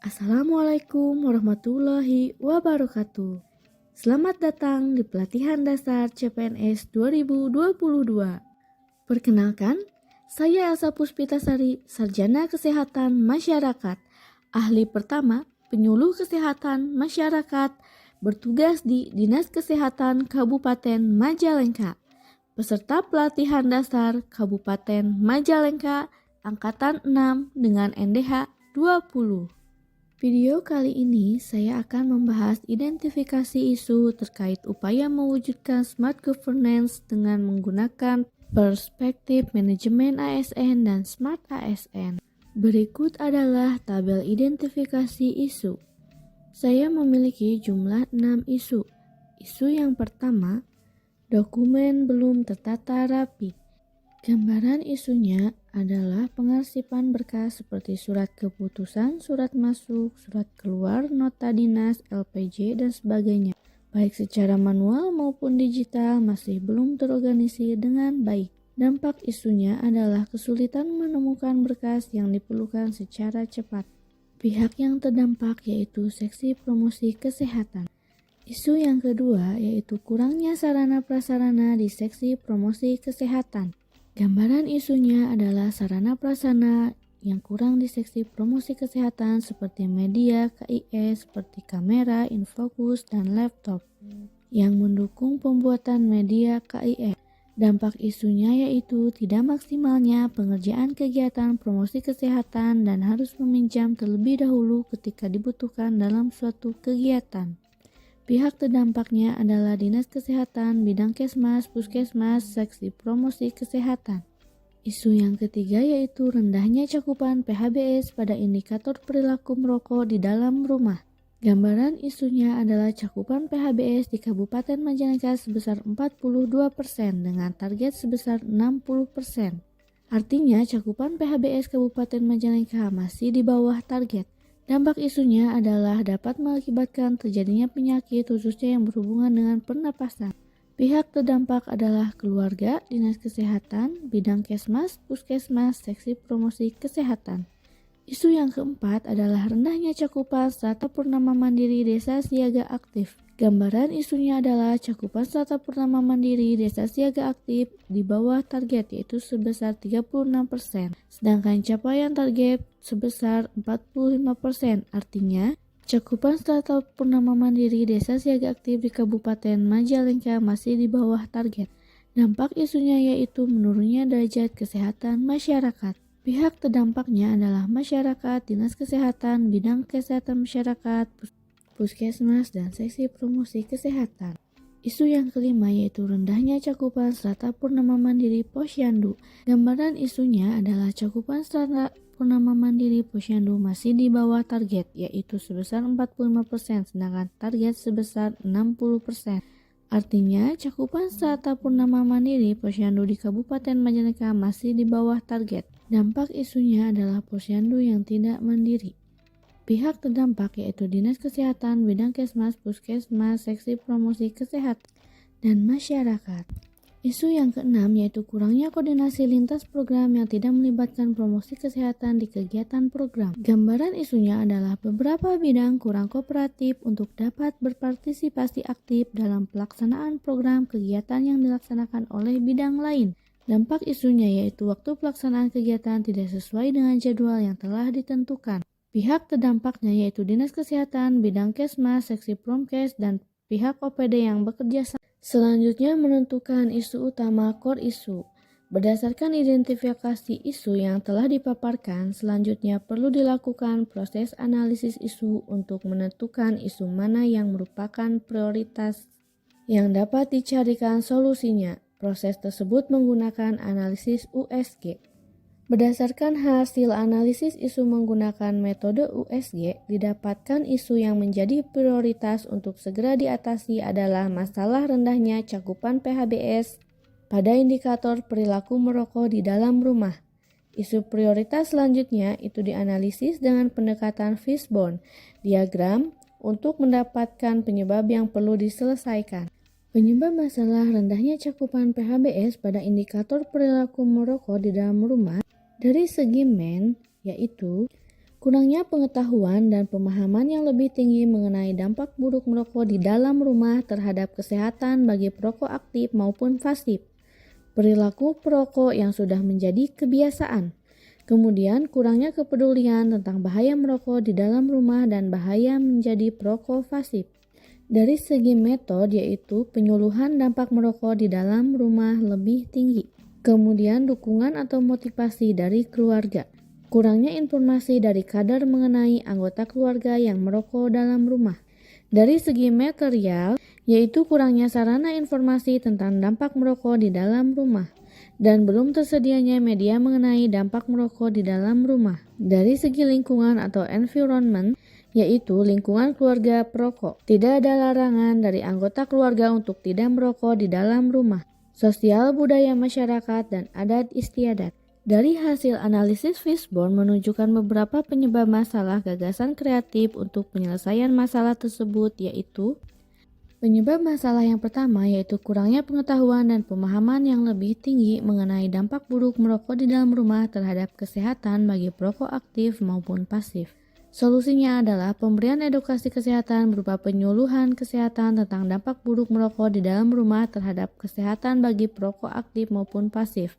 Assalamualaikum warahmatullahi wabarakatuh. Selamat datang di Pelatihan Dasar CPNS 2022. Perkenalkan, saya Elsa Puspitasari, Sarjana Kesehatan Masyarakat, ahli pertama penyuluh kesehatan masyarakat, bertugas di Dinas Kesehatan Kabupaten Majalengka. Peserta pelatihan dasar Kabupaten Majalengka Angkatan 6 dengan NDH 20. Video kali ini saya akan membahas identifikasi isu terkait upaya mewujudkan smart governance dengan menggunakan perspektif manajemen ASN dan smart ASN. Berikut adalah tabel identifikasi isu. Saya memiliki jumlah 6 isu. Isu yang pertama, dokumen belum tertata rapi. Gambaran isunya adalah pengarsipan berkas seperti surat keputusan, surat masuk, surat keluar, nota dinas, LPJ, dan sebagainya. Baik secara manual maupun digital masih belum terorganisir dengan baik. Dampak isunya adalah kesulitan menemukan berkas yang diperlukan secara cepat. Pihak yang terdampak yaitu seksi promosi kesehatan. Isu yang kedua yaitu kurangnya sarana prasarana di seksi promosi kesehatan. Gambaran isunya adalah sarana prasarana yang kurang di seksi promosi kesehatan seperti media KIS seperti kamera, infokus, dan laptop yang mendukung pembuatan media KIS. Dampak isunya yaitu tidak maksimalnya pengerjaan kegiatan promosi kesehatan dan harus meminjam terlebih dahulu ketika dibutuhkan dalam suatu kegiatan. Pihak terdampaknya adalah Dinas Kesehatan, Bidang Kesmas, Puskesmas, Seksi Promosi Kesehatan. Isu yang ketiga yaitu rendahnya cakupan PHBS pada indikator perilaku merokok di dalam rumah. Gambaran isunya adalah cakupan PHBS di Kabupaten Majalengka sebesar 42% dengan target sebesar 60%. Artinya cakupan PHBS Kabupaten Majalengka masih di bawah target. Dampak isunya adalah dapat mengakibatkan terjadinya penyakit khususnya yang berhubungan dengan pernapasan. Pihak terdampak adalah keluarga, dinas kesehatan, bidang kesmas, puskesmas, seksi promosi kesehatan. Isu yang keempat adalah rendahnya cakupan strata purnama mandiri desa siaga aktif. Gambaran isunya adalah cakupan strata purnama mandiri desa siaga aktif di bawah target yaitu sebesar 36%, sedangkan capaian target sebesar 45%. Artinya, cakupan strata purnama mandiri desa siaga aktif di Kabupaten Majalengka masih di bawah target. Dampak isunya yaitu menurunnya derajat kesehatan masyarakat. Pihak terdampaknya adalah masyarakat, dinas kesehatan, bidang kesehatan masyarakat, puskesmas, dan seksi promosi kesehatan. Isu yang kelima yaitu rendahnya cakupan strata purnama mandiri Posyandu. Gambaran isunya adalah cakupan strata purnama mandiri Posyandu masih di bawah target yaitu sebesar 45% sedangkan target sebesar 60%. Artinya cakupan strata purnama mandiri Posyandu di Kabupaten Majalengka masih di bawah target. Dampak isunya adalah Posyandu yang tidak mandiri. Pihak terdampak yaitu Dinas Kesehatan, Bidang Kesmas, Puskesmas, Seksi Promosi Kesehatan, dan Masyarakat. Isu yang keenam yaitu kurangnya koordinasi lintas program yang tidak melibatkan promosi kesehatan di kegiatan program. Gambaran isunya adalah beberapa bidang kurang kooperatif untuk dapat berpartisipasi aktif dalam pelaksanaan program kegiatan yang dilaksanakan oleh bidang lain. Dampak isunya yaitu waktu pelaksanaan kegiatan tidak sesuai dengan jadwal yang telah ditentukan. Pihak terdampaknya yaitu Dinas Kesehatan, Bidang Kesmas, Seksi Promkes, dan pihak OPD yang bekerja sama. Selanjutnya menentukan isu utama core isu. Berdasarkan identifikasi isu yang telah dipaparkan, selanjutnya perlu dilakukan proses analisis isu untuk menentukan isu mana yang merupakan prioritas yang dapat dicarikan solusinya. Proses tersebut menggunakan analisis USG. Berdasarkan hasil analisis isu menggunakan metode USG, didapatkan isu yang menjadi prioritas untuk segera diatasi adalah masalah rendahnya cakupan PHBS pada indikator perilaku merokok di dalam rumah. Isu prioritas selanjutnya itu dianalisis dengan pendekatan fishbone diagram untuk mendapatkan penyebab yang perlu diselesaikan. Penyebab masalah rendahnya cakupan PHBS pada indikator perilaku merokok di dalam rumah dari segi yaitu Kurangnya pengetahuan dan pemahaman yang lebih tinggi mengenai dampak buruk merokok di dalam rumah terhadap kesehatan bagi perokok aktif maupun pasif. Perilaku perokok yang sudah menjadi kebiasaan. Kemudian kurangnya kepedulian tentang bahaya merokok di dalam rumah dan bahaya menjadi perokok pasif. Dari segi metode yaitu penyuluhan dampak merokok di dalam rumah lebih tinggi. Kemudian dukungan atau motivasi dari keluarga. Kurangnya informasi dari kader mengenai anggota keluarga yang merokok dalam rumah. Dari segi material, yaitu kurangnya sarana informasi tentang dampak merokok di dalam rumah, dan belum tersedianya media mengenai dampak merokok di dalam rumah. Dari segi lingkungan atau environment, yaitu lingkungan keluarga perokok, tidak ada larangan dari anggota keluarga untuk tidak merokok di dalam rumah. Sosial budaya masyarakat dan adat istiadat. Dari hasil analisis Fishbone menunjukkan beberapa penyebab masalah gagasan kreatif untuk penyelesaian masalah tersebut, yaitu penyebab masalah yang pertama yaitu kurangnya pengetahuan dan pemahaman yang lebih tinggi mengenai dampak buruk merokok di dalam rumah terhadap kesehatan bagi perokok aktif maupun pasif. Solusinya adalah pemberian edukasi kesehatan berupa penyuluhan kesehatan tentang dampak buruk merokok di dalam rumah terhadap kesehatan bagi perokok aktif maupun pasif.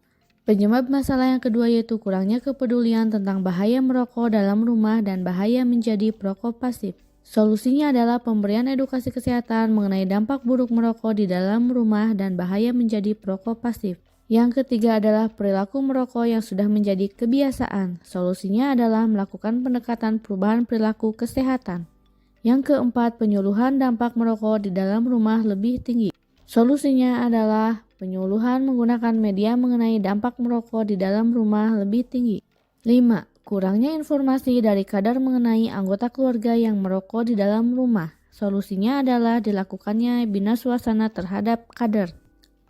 Penyebab masalah yang kedua yaitu kurangnya kepedulian tentang bahaya merokok dalam rumah dan bahaya menjadi perokok pasif. Solusinya adalah pemberian edukasi kesehatan mengenai dampak buruk merokok di dalam rumah dan bahaya menjadi perokok pasif. Yang ketiga adalah perilaku merokok yang sudah menjadi kebiasaan. Solusinya adalah melakukan pendekatan perubahan perilaku kesehatan. Yang keempat, penyuluhan dampak merokok di dalam rumah lebih tinggi. Solusinya adalah penyuluhan menggunakan media mengenai dampak merokok di dalam rumah lebih tinggi. 5. Kurangnya informasi dari kadar mengenai anggota keluarga yang merokok di dalam rumah. Solusinya adalah dilakukannya bina suasana terhadap kadar.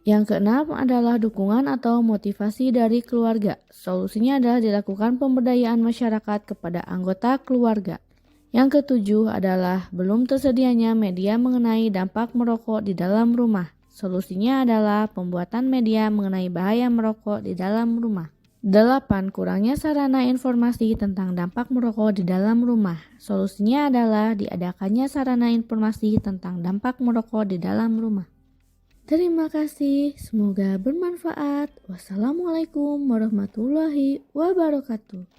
Yang keenam adalah dukungan atau motivasi dari keluarga. Solusinya adalah dilakukan pemberdayaan masyarakat kepada anggota keluarga. Yang ketujuh adalah belum tersedianya media mengenai dampak merokok di dalam rumah. Solusinya adalah pembuatan media mengenai bahaya merokok di dalam rumah. 8. Kurangnya sarana informasi tentang dampak merokok di dalam rumah. Solusinya adalah diadakannya sarana informasi tentang dampak merokok di dalam rumah. Terima kasih, semoga bermanfaat. Wassalamualaikum warahmatullahi wabarakatuh.